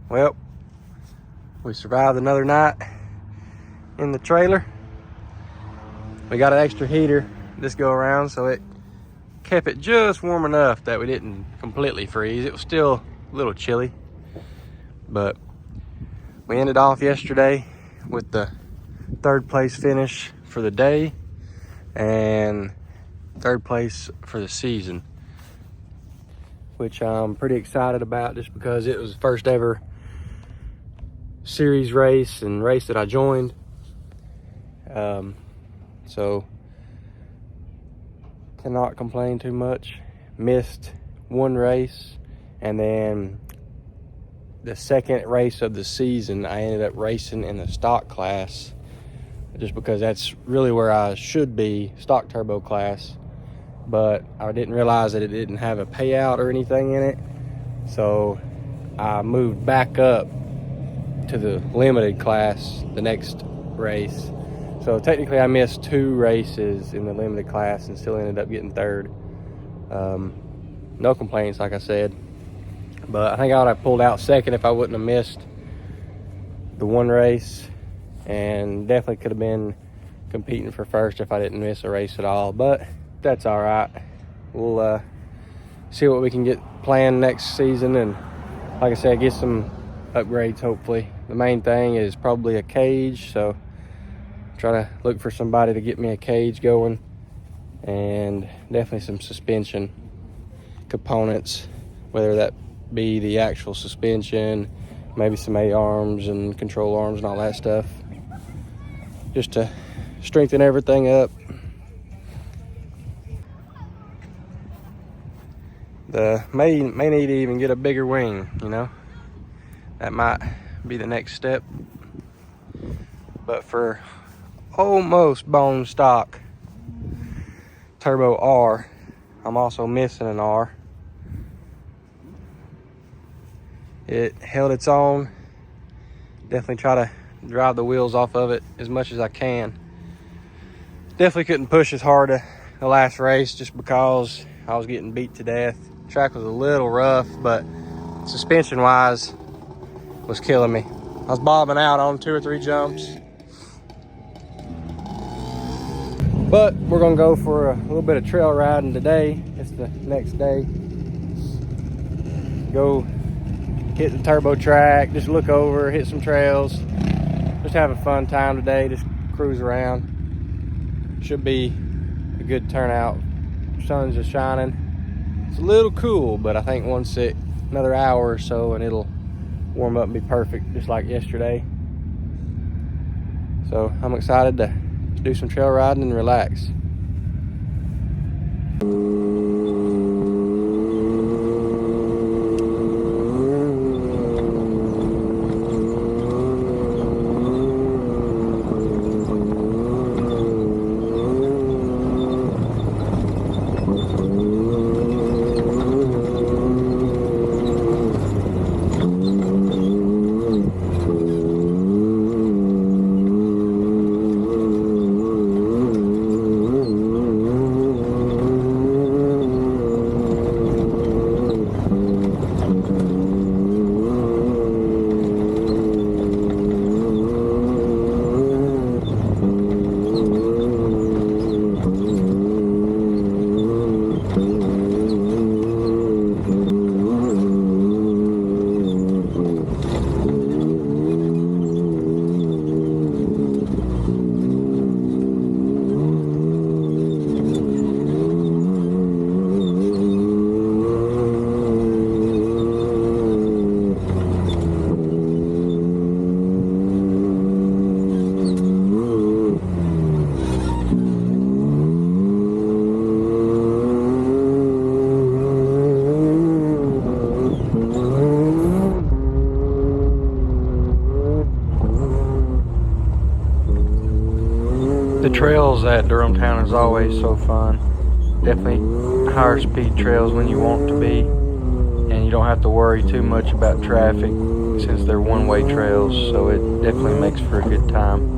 Well, we survived another night in the trailer. We got an extra heater this go around, so it kept it just warm enough that we didn't completely freeze. It was still a little chilly, but we ended off yesterday with the 3rd place finish for the day and 3rd place for the season, which I'm pretty excited about just because it was the first ever series race and race that I joined. So cannot complain too much. Missed one race, and then the 2nd race of the season I ended up racing in the stock class, just because that's really where I should be, stock turbo class, but I didn't realize that it didn't have a payout or anything in it, so I moved back up to the limited class the next race. So technically I missed 2 races in the limited class and still ended up getting 3rd. No complaints, like I said, but I think I would have pulled out 2nd if I wouldn't have missed the one race, and definitely could have been competing for 1st if I didn't miss a race at all, but that's all right. We'll see what we can get planned next season, and like I said, get some upgrades hopefully. The main thing is probably a cage, so try to look for somebody to get me a cage going, and definitely some suspension components, whether that be the actual suspension, maybe some A-arms and control arms and all that stuff, just to strengthen everything up. May need to even get a bigger wing, you know. That might be the next step. But for almost bone stock turbo R, I'm also missing an R. It held its own. Definitely try to drive the wheels off of it as much as I can. Definitely couldn't push as hard the last race just because I was getting beat to death. The track was a little rough, but suspension wise was killing me. I was bobbing out on 2 or 3 jumps. But we're gonna go for a little bit of trail riding today. It's the next day. Go hit the turbo track, just look over, hit some trails. Just have a fun time today, just cruise around. Should be a good turnout. Sun's just shining. It's a little cool, but I think once another hour or so and it'll warm up and be perfect, just like yesterday. So I'm excited to do some trail riding and relax. The trails at Durhamtown is always so fun. Definitely higher speed trails when you want to be, and you don't have to worry too much about traffic since they're one-way trails, so it definitely makes for a good time.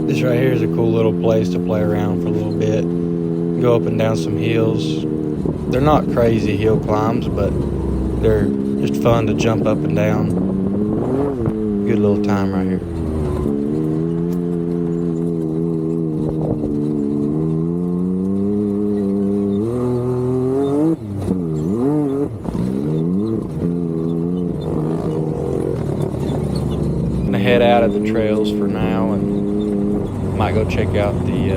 This right here is a cool little place to play around for a little bit. Go up and down some hills. They're not crazy hill climbs, but they're just fun to jump up and down. Good little time right here. I'm gonna head out of the trails for now and might go check out the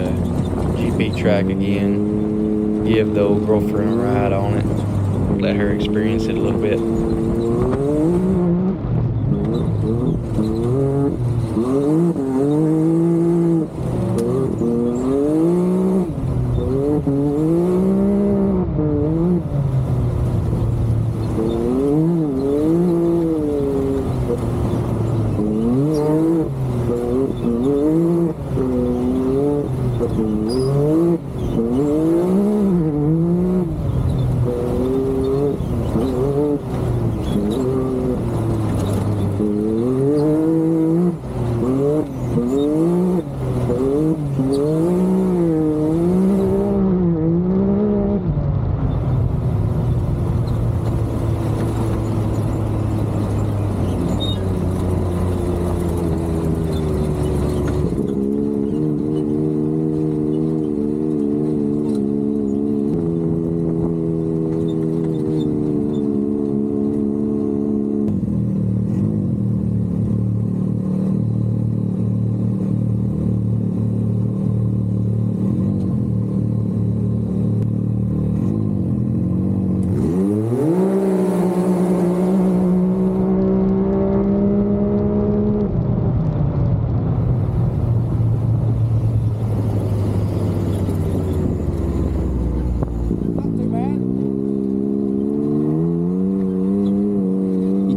GP track again, give the old girlfriend a ride on it, let her experience it a little bit.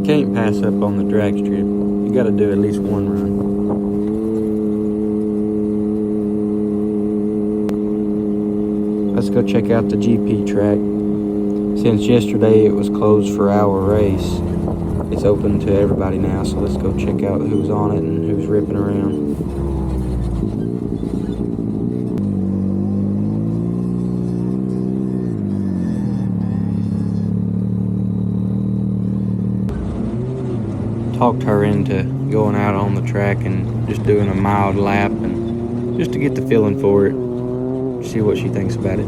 You can't pass up on the drag strip. You got to do at least one run. Let's go check out the GP track. Since yesterday it was closed for our race, it's open to everybody now, so let's go check out who's on it and who's ripping around. Talked her into going out on the track and just doing a mild lap and just to get the feeling for it, see what she thinks about it.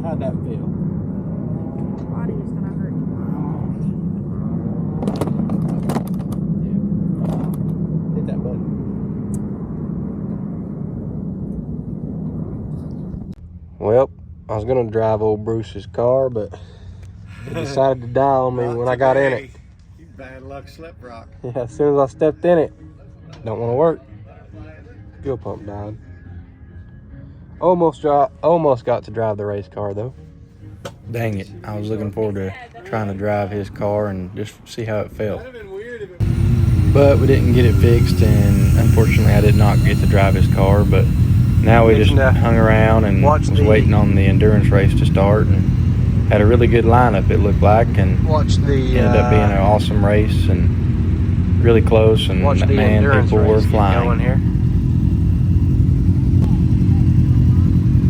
How'd that feel? Body is gonna hurt. Hit that button. Well, I was gonna drive old Bruce's car, but he decided to die on me when I got in it. You bad luck slip rock. Yeah, as soon as I stepped in it, don't want to work. Fuel pump died. Almost got to drive the race car though. Dang it. I was looking forward to trying to drive his car and just see how it felt. But we didn't get it fixed, and unfortunately I did not get to drive his car. But now we just hung around and was waiting on the endurance race to start, and had a really good lineup, it looked like, and ended up being an awesome race and really close, and man, people were flying. Here.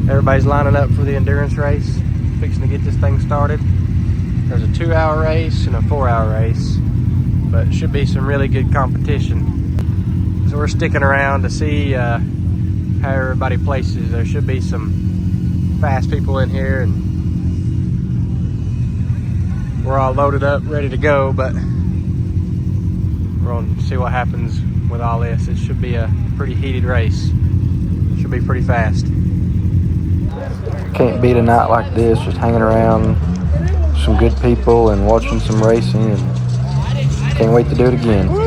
Everybody's lining up for the endurance race, fixing to get this thing started. There's a 2-hour race and a 4-hour race, but it should be some really good competition. So we're sticking around to see how everybody places. There should be some fast people in here, and we're all loaded up, ready to go, but we're going to see what happens with all this. It should be a pretty heated race. Should be pretty fast. Can't beat a night like this, just hanging around some good people and watching some racing, and can't wait to do it again.